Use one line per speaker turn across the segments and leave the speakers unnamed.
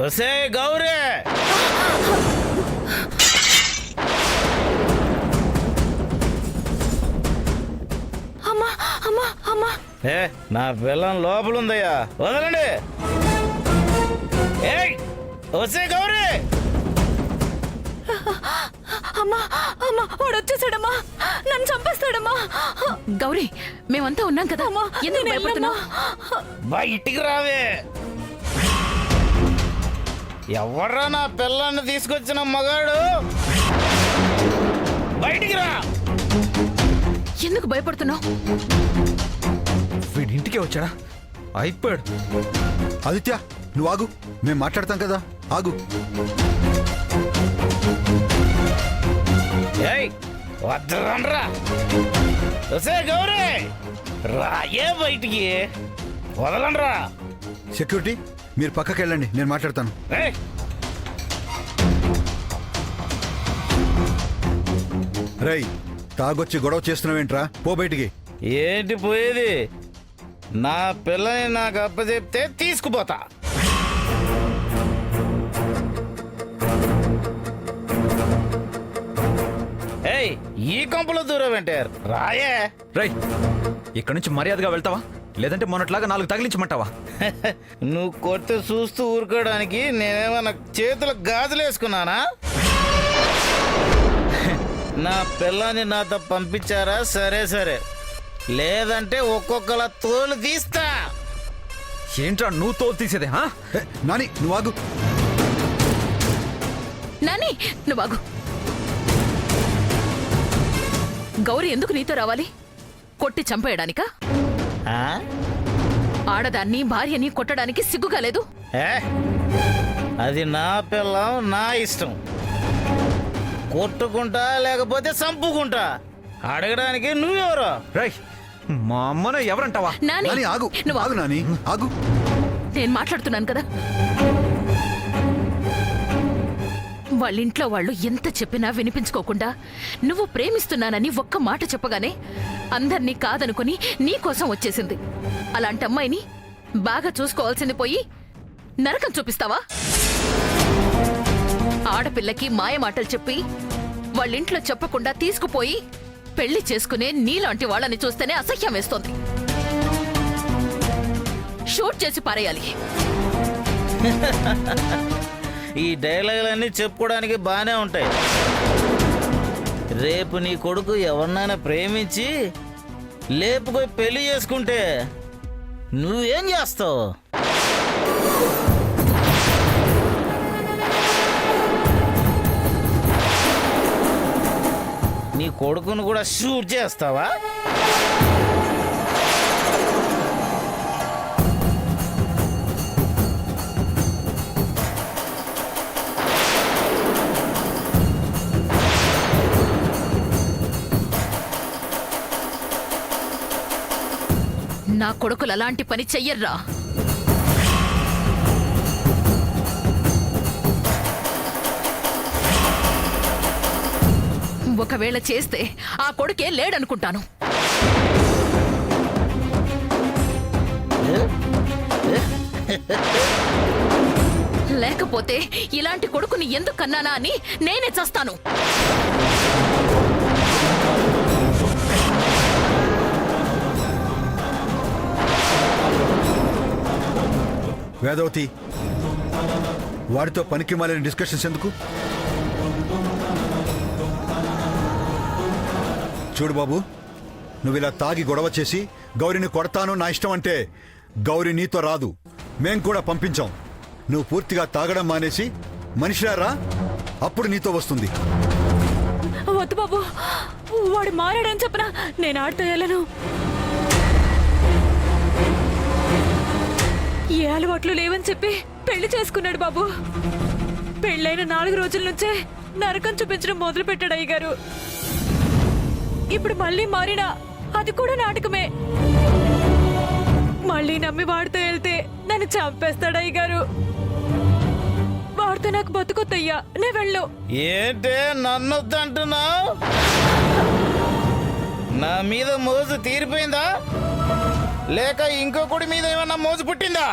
ఒసే గౌరీ,
అమ్మా అమ్మా అమ్మా,
ఏ నా పిల్లం లోపలుందయ్యా, వదలండి. ఏయ్ ఒసే గౌరీ,
అమ్మా అమ్మా, వాడు వచ్చేసాడమ్మా, నన్ను చంపేస్తాడమ్మా.
గౌరీ, మేమంతా ఉన్నాం కదా,
అమ్మా,
ఎందుకు
నేను
భయపడుతున్నావ్?
బయటికి రావే. ఎవర్రా నా పిల్లాన్ని తీసుకొచ్చిన మగాడు? బయటికి రా.
ఎందుకు భయపడుతున్నావు?
వీడింటికే వచ్చాడా? అయిపోయాడు.
ఆదిత్య, నువ్వు ఆగు, మేము మాట్లాడతాం కదా, ఆగు.
ఏయ్ వద్దరా. ఒసే గౌరీ, రాయే బయటికి, వదలండ్రా.
సెక్యూరిటీ, మీరు పక్కకి వెళ్ళండి, నేను మాట్లాడతాను.
ఏయ్
రై, తాగొచ్చి గొడవ చేస్తున్నావేంట్రా? పో బయటికి.
ఏంటి పోయేది? నా పిల్లని నాకు అప్పచెప్తే తీసుకుపోతా. ఏయ్ ఈ కంపలో దూరం వెంటారు, రాయే.
రై, ఇక్కడి నుంచి మర్యాదగా వెళ్తావా, లేదంటే మొన్నట్లాగా 4 తగిలించమంటావా?
నువ్వు కొట్టి చూస్తూ ఊరుకోవడానికి నేనేమన్నా చేతుల గాజులు వేసుకున్నానా? నా పిల్లని నాతో పంపించారా? సరే సరే, లేదంటే ఒక్కొక్కల తోలు తీస్తా.
ఏంట్రా నువ్వు తోలు తీసేదే?
ఏ, నాని, నువ్వు ఆగు.
నాని, నువ్వు ఆగు. గౌరీ ఎందుకు నీతో రావాలి? కొట్టి చంపేయడానికా?
ఆ?
ఆడదాన్ని భార్యని కొట్టడానికి సిగ్గుగా లేదు?
ఏ? అది నా పిల్లం, నా ఇష్టం. కొట్టుకుంటా లేకపోతే చంపుకుంటా, అడగడానికి నువ్వెవరో?
రై, మా అమ్మను ఎవరంటావా?
నాని,
నాని ఆగు,
నువ్వు
ఆగు నాని, ఆగు.
నేను మాట్లాడుతున్నాను కదా. వాళ్ళింట్లో వాళ్ళు ఎంత చెప్పినా వినిపించుకోకుండా నువ్వు ప్రేమిస్తున్నానని ఒక్క మాట చెప్పగానే అందర్నీ కాదనుకుని నీకోసం వచ్చేసింది. అలాంటి అమ్మాయిని బాగా చూసుకోవాల్సింది పోయి నరకం చూపిస్తావా? ఆడపిల్లకి మాయ మాటలు చెప్పి వాళ్ళింట్లో చెప్పకుండా తీసుకుపోయి పెళ్లి చేసుకునే నీలాంటి వాళ్ళని చూస్తేనే అసహ్యం వేస్తోంది. షూట్ చేసి పారేయాలి.
ఈ డైలాగులన్నీ చెప్పుకోవడానికి బానే ఉంటాయి. రేపు నీ కొడుకు ఎవరినైనా ప్రేమించి లేపుకొని పెళ్లి చేసుకుంటే నువ్వేం చేస్తావు? నీ కొడుకును కూడా షూట్ చేస్తావా?
నా కొడుకులు అలాంటి పని చెయ్యర్రా. ఒకవేళ చేస్తే ఆ కొడుకే లేడనుకుంటాను. లేకపోతే ఇలాంటి కొడుకుని ఎందుకు కన్నానా అని నేనే చస్తాను.
వేదవతి, వాడితో పనికి మాలిన డిస్కషన్స్ ఎందుకు? చూడు బాబు, నువ్వు ఇలా తాగి గొడవ చేసి గౌరిని కొడతాను నా ఇష్టం అంటే గౌరి నీతో రాదు, మేం కూడా పంపించాం. నువ్వు పూర్తిగా తాగడం మానేసి మనిషిరా, అప్పుడు నీతో వస్తుంది.
వద్దు బాబు, వాడు మారాడని చెప్పనా? నేను ఆడుతూ వెళ్ళను. ఏ అలవాట్లు లేవని చెప్పి పెళ్లి చేసుకున్నాడు బాబు. పెళ్ళైన 4 రోజుల నుంచే నరకం చూపించడం మొదలు పెట్టాడు అయ్యగారు. ఇప్పుడు మళ్ళీ మారినా అది కూడా నాటకమే. మళ్ళీ నమ్మి వాడితో వెళ్తే నన్ను చంపేస్తాడు అయ్యగారు. వాడితో నాకు బతుకొద్దయ్యా, నే వెళ్ళు.
ఏంటే నన్నొద్దంటున్నావు? నా మీద మోజు తీరిపోయిందా, లేక ఇంకొకటి మీద ఏమన్నా మోజు పుట్టిందా?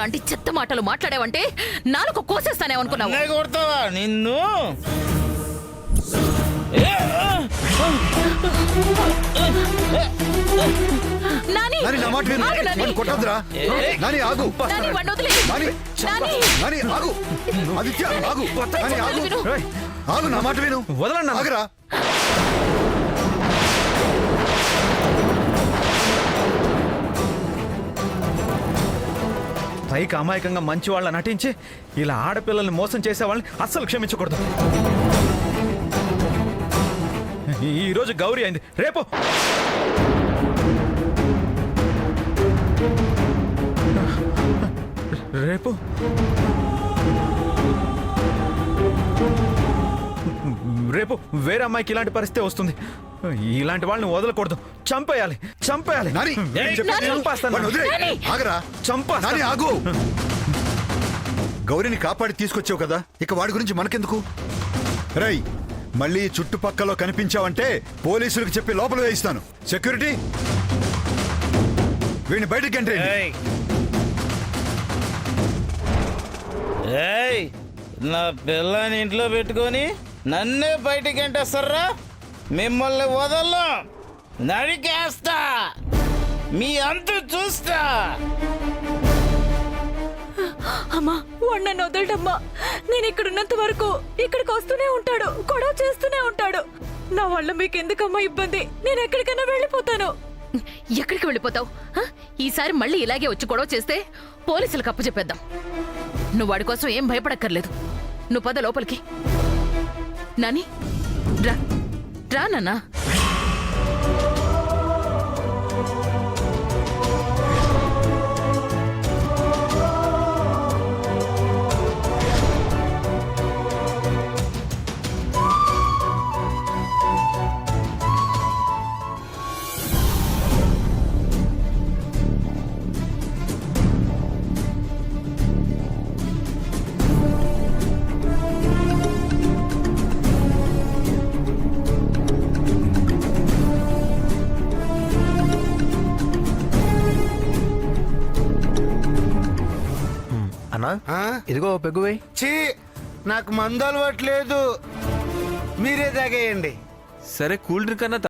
ఇలాంటి చెత్త మాటలు మాట్లాడావంటే నాలుగు కోసేస్తానేమనుకున్నావు.
నన్నే కొడతావా నిన్ను?
నాని,
నాని నా మాట విను.
ఆగు నాని.
వాడిని కొట్టొద్దురా. నాని ఆగు.
నాని, వాడిని వదిలేయ్.
నాని,
నాని.
నాని ఆగు. ఆదిత్య ఆగు. నాని ఆగు.
విను.
ఏయ్,
ఆగు నా మాట విను.
వదలండి నాన్న.
ఆగురా.
పైకి అమాయకంగా మంచి వాళ్ళ నటించి ఇలా ఆడపిల్లల్ని మోసం చేసే వాళ్ళని అస్సలు క్షమించకూడదు. ఈ రోజు గౌరీ అయింది, రేపు రేపు రేపు వేరే అమ్మాయికి ఇలాంటి పరిస్థితి వస్తుంది. ఇలాంటి వాళ్ళని వదలకూడదు, చంపేయాలి, చంపేయాలి.
నాని నేను చెప్పేది విను.
చంపేస్తాను.
వాడిని వదిలేయ్.
నాని.
ఆగరా.
చంపేస్తాను.
నాని ఆగు. గౌరిని కాపాడి తీసుకొచ్చావు కదా, ఇక వాడి గురించి మనకెందుకు? రై, మళ్ళీ చుట్టుపక్కల కనిపించావంటే పోలీసులకు చెప్పి లోపల వేయిస్తాను. సెక్యూరిటీ, వీడిని బయటకి ఎంట్రీ.
ఏయ్! ఏయ్! నా పిల్లని ఇంట్లో పెట్టుకొని నన్నే బయటికి ఎంటేస్తారా? మిమ్మల్ని వదలను, నరికేస్తా, మీ అంతు చూస్తా.
అమ్మా వాడు నన్ను వదలటమ్మా. నేను ఇక్కడ ఉన్నంత వరకు ఇక్కడికి వస్తూనే ఉంటాడు, గొడవ చేస్తూనే ఉంటాడు. నా వల్ల మీకు ఎందుకమ్మా ఇబ్బంది? నేను ఎక్కడికైనా వెళ్ళిపోతాను.
ఎక్కడికి వెళ్ళిపోతావు? ఈసారి మళ్ళీ ఇలాగే వచ్చి గొడవ చేస్తే పోలీసులకు అప్పచెప్పేద్దాం. నువ్వు వాడి కోసం ఏం భయపడక్కర్లేదు. నువ్వు పద లోపలికి. నాని, రా రా నాన్నా.
అన్నా ఇదిగో పెగ్గువై.
చీ, నాకు మందు అలవాట్లేదు, మీరే తాగేయండి.
సరే కూల్ డ్రింక్ అన్నా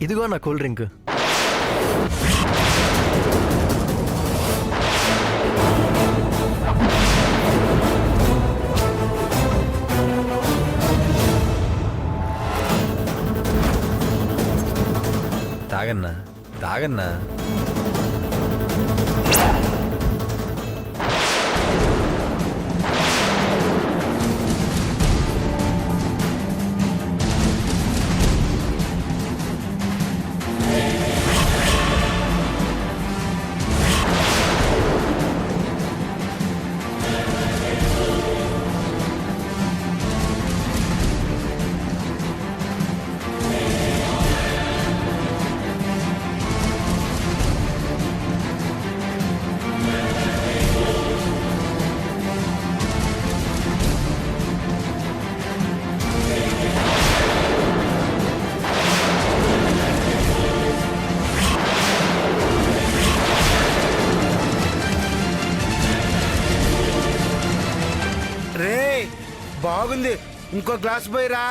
ఇదిగో నా కూల్ డ్రింక్. తాగన్నా తాగన్నా.
ఇంకో గ్లాస్ పోయిరా.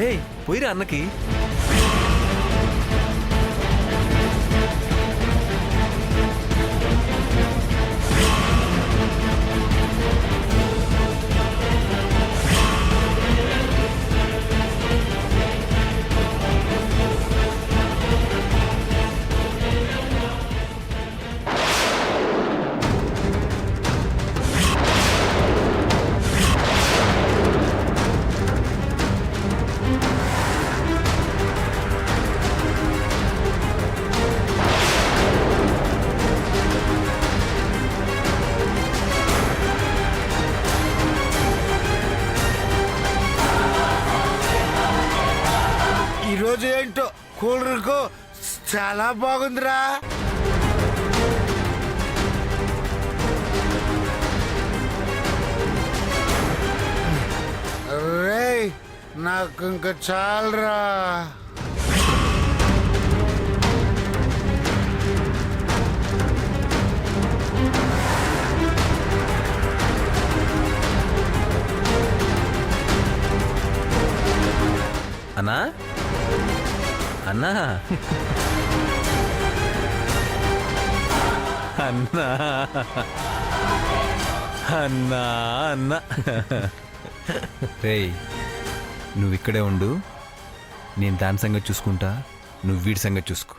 ఏయ్ పోయిరా అన్నకి.
ఈరోజు ఏంటో కూల్ డ్రింక్ చాలా బాగుందిరా. రేయ్ నాకు ఇంకా చాలరా.
అన్నా అన్నా అన్నా అన్నా అన్నా. రేయ్ నువ్వు ఇక్కడే ఉండు, నేను దాని సంగతి చూసుకుంటా, నువ్వు వీడి సంగతి చూసుకో.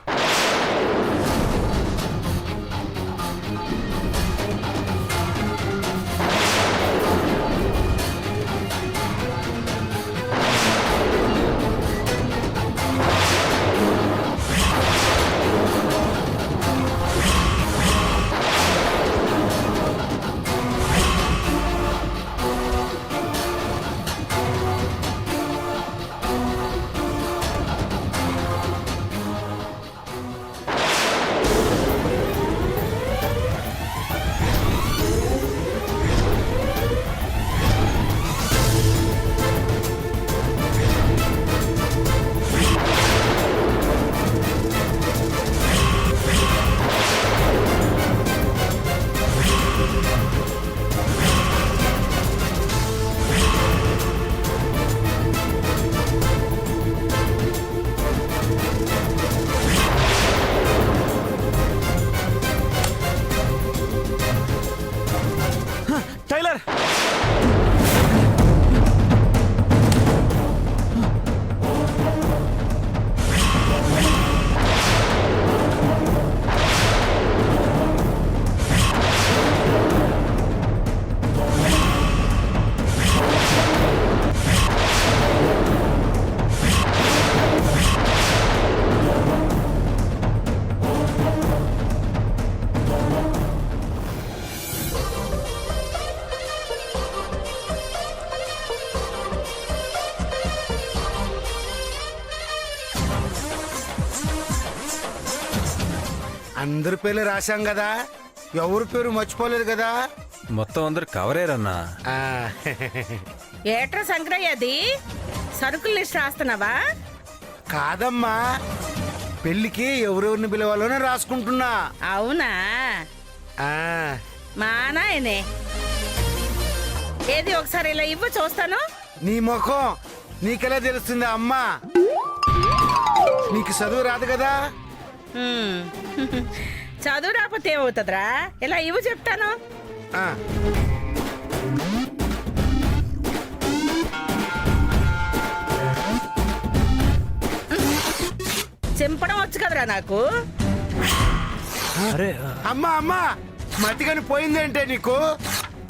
టైలర్
అందరి పేర్లు రాశాం కదా, ఎవరి పేరు మర్చిపోలేదు కదా.
మొత్తం అందరు కవరేరన్నా.
ఆ,
ఏట్రా సంక్రయ్య, అది సరుకుల లిస్ట్ రాస్తున్నావా?
కాదమ్మా, పెళ్ళికి ఎవరెవరిని పిలవాలోనే రాసుకుంటున్నా.
అవునా?
ఆ,
మా నాయనే. ఏది ఒకసారి ఇలా ఇవ్వు చూస్తాను.
నీ ముఖం నీకెలా తెలుస్తుంది అమ్మా? నీకు చదువు రాదు కదా.
హ్మ్. చదువు రాకపోతే ఏమవుతుందిరా? ఇలా ఇవ్వు చెప్తాను.
ఆ,
చింపడం వచ్చు కదరా నాకు.
అరే
అమ్మా అమ్మా, మతిగాని పోయిందేంటే నీకు?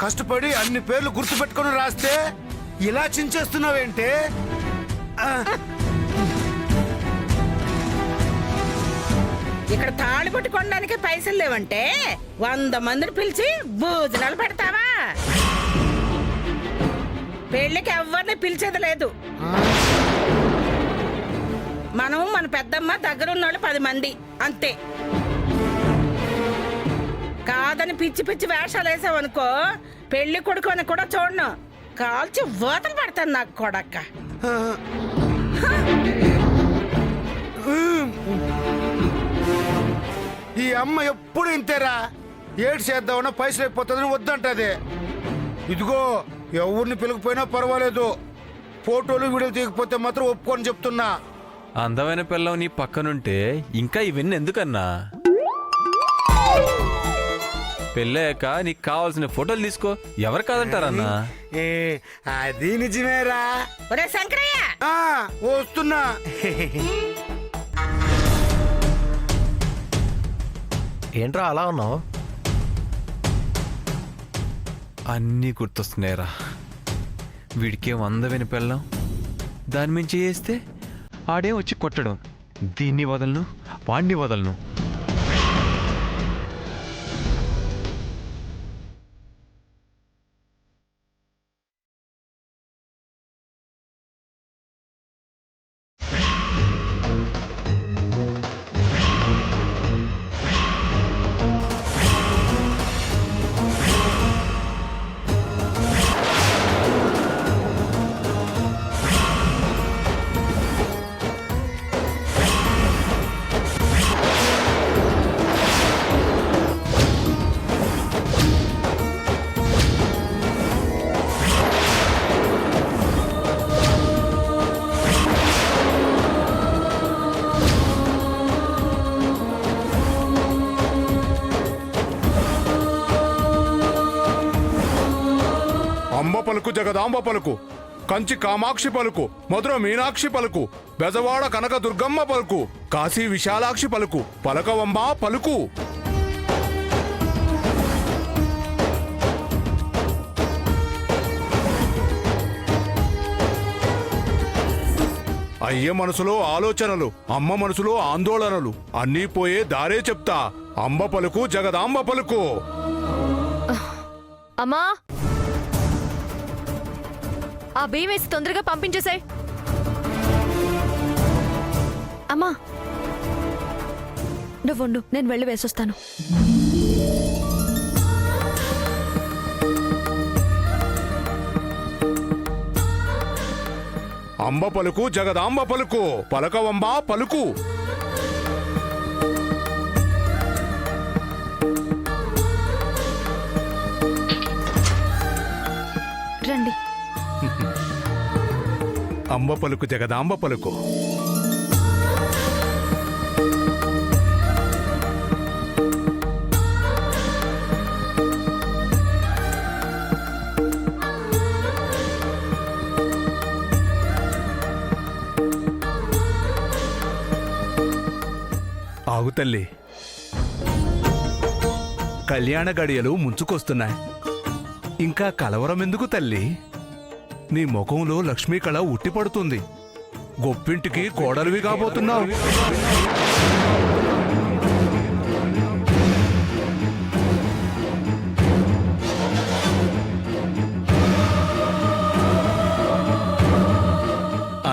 కష్టపడి అన్ని పేర్లు గుర్తుపెట్టుకొని రాస్తే ఇలా చించేస్తున్నావేంటే? ఆ,
ఇక్కడ తాళి కొట్టుకోవడానికి పైసలు లేవంటే 100 మందిని పిలిచి భోజనాలు పెడతావా? పెళ్లికి ఎవరిని పిలిచేది లేదు. మనం మన పెద్దమ్మ దగ్గరున్నోళ్ళు 10 మంది అంతే. కాదని పిచ్చి పిచ్చి వేషాలు వేసావనుకో, పెళ్లి కొడుకు అని కూడా చూడను, కాల్చి ఊతలు పడతాను నాకు కొడక్క.
ఈ అమ్మ ఎప్పుడు ఇంతేరా, ఏడు చేద్దామన్నా పైసలు అయిపోతుందని వద్దంటది. ఇదిగో ఎవరిని పిలకపోయినా పర్వాలేదు, ఫోటోలు వీడియోలు తీయకపోతే మాత్రం ఒప్పుకొని చెప్తున్నా.
అందమైన పిల్లం నీ పక్కనుంటే ఇంకా ఇవన్నీ ఎందుకన్నా? పెళ్ళయ్యాక నీకు కావాల్సిన ఫోటోలు తీసుకో, ఎవరు కాదంటారన్నా?
ఏ, అది నిజమేరా.
ఒరే శంకరయ్య,
ఆ, వస్తున్నా.
ఏంట్రా అలా ఉన్నావు?
అన్నీ గుర్తొస్తున్నాయిరా. వీడికేం అందమైన పెళ్ళం, దాని మించి చేస్తే ఆడేం వచ్చి కొట్టడం. దీన్ని వదలను, వాణ్ణి వదలను.
అంబ పలుకు జగదాంబ పలుకు, కంచి కామాక్షి పలుకు, మధుర మీనాక్షి పలుకు, బెజవాడ కనక దుర్గమ్మ పలుకు, కాశీ విశాలాక్షి పలుకు, పలకవంబ పలుకు. అయ్య మనసులో ఆలోచనలు, అమ్మ మనసులో ఆందోళనలు, అన్నీ పోయే దారే చెప్తా. అంబ పలుకు జగదాంబ పలుకు.
అమ్మా, ఆ బియ్యం వేసి తొందరగా పంపించేసాయి. అమ్మా, నువ్వు నేను వెళ్ళి వేసొస్తాను.
అంబ పలుకు జగదాంబ పలుకు, పలకవంబ పలుకు.
రండి.
అంబ పలుకు జగదాంబ పలుకు. ఆగు తల్లి, కళ్యాణ గడియలు ముంచుకొస్తున్నాయి. ఇంకా కలవరం ఎందుకు తల్లి? నీ ముఖంలో లక్ష్మీ కళ ఉట్టిపడుతుంది. గొప్పింటికి కోడలివి కాబోతున్నావు.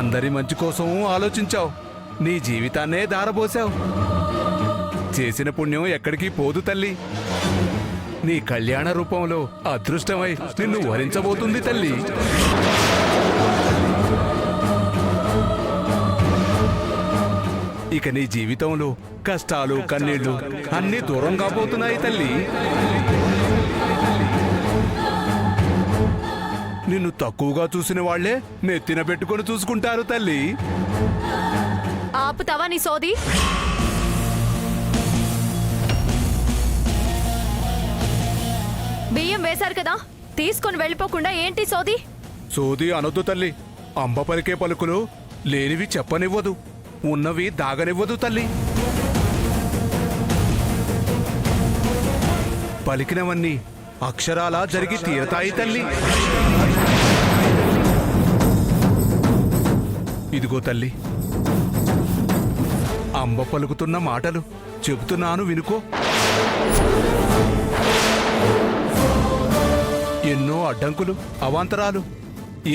అందరి మంచి కోసం ఆలోచించావు, నీ జీవితాన్నే దారబోసావు. చేసిన పుణ్యం ఎక్కడికి పోదు తల్లి. నీ కళ్యాణ రూపంలో అదృష్టమై నిన్ను వరించబోతుంది తల్లి. ఇక నీ జీవితంలో కష్టాలు కన్నీళ్లు అన్నీ దూరం కాబోతున్నాయి తల్లి. నిన్ను తక్కువగా చూసిన వాళ్లే నెత్తిన పెట్టుకొని చూసుకుంటారు తల్లి.
ఆపుతావా నీ సోది? బియ్యం వేశారు కదా, తీసుకొని వెళ్ళిపోకుండా ఏంటి సోది?
సోది అనొద్దు తల్లి. అంబ పలికే పలుకులు లేనివి చెప్పనివ్వదు, ఉన్నవి దాగనివ్వదు తల్లి. పలికినవన్నీ అక్షరాలా జరిగి తీరతాయి తల్లి. ఇదిగో తల్లి, అంబ పలుకుతున్న మాటలు చెబుతున్నాను వినుకో. ఎన్నో అడ్డంకులు అవాంతరాలు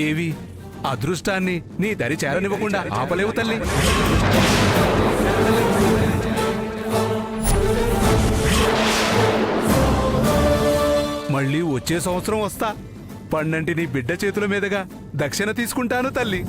ఏవి అదృష్టాన్ని నీ దరి చేరనివ్వకుండా ఆపలేవు తల్లి. మళ్ళీ వచ్చే సంవత్సరం వస్తా. పన్నంటి నీ బిడ్డ చేతుల మీదుగా దక్షిణ తీసుకుంటాను తల్లి.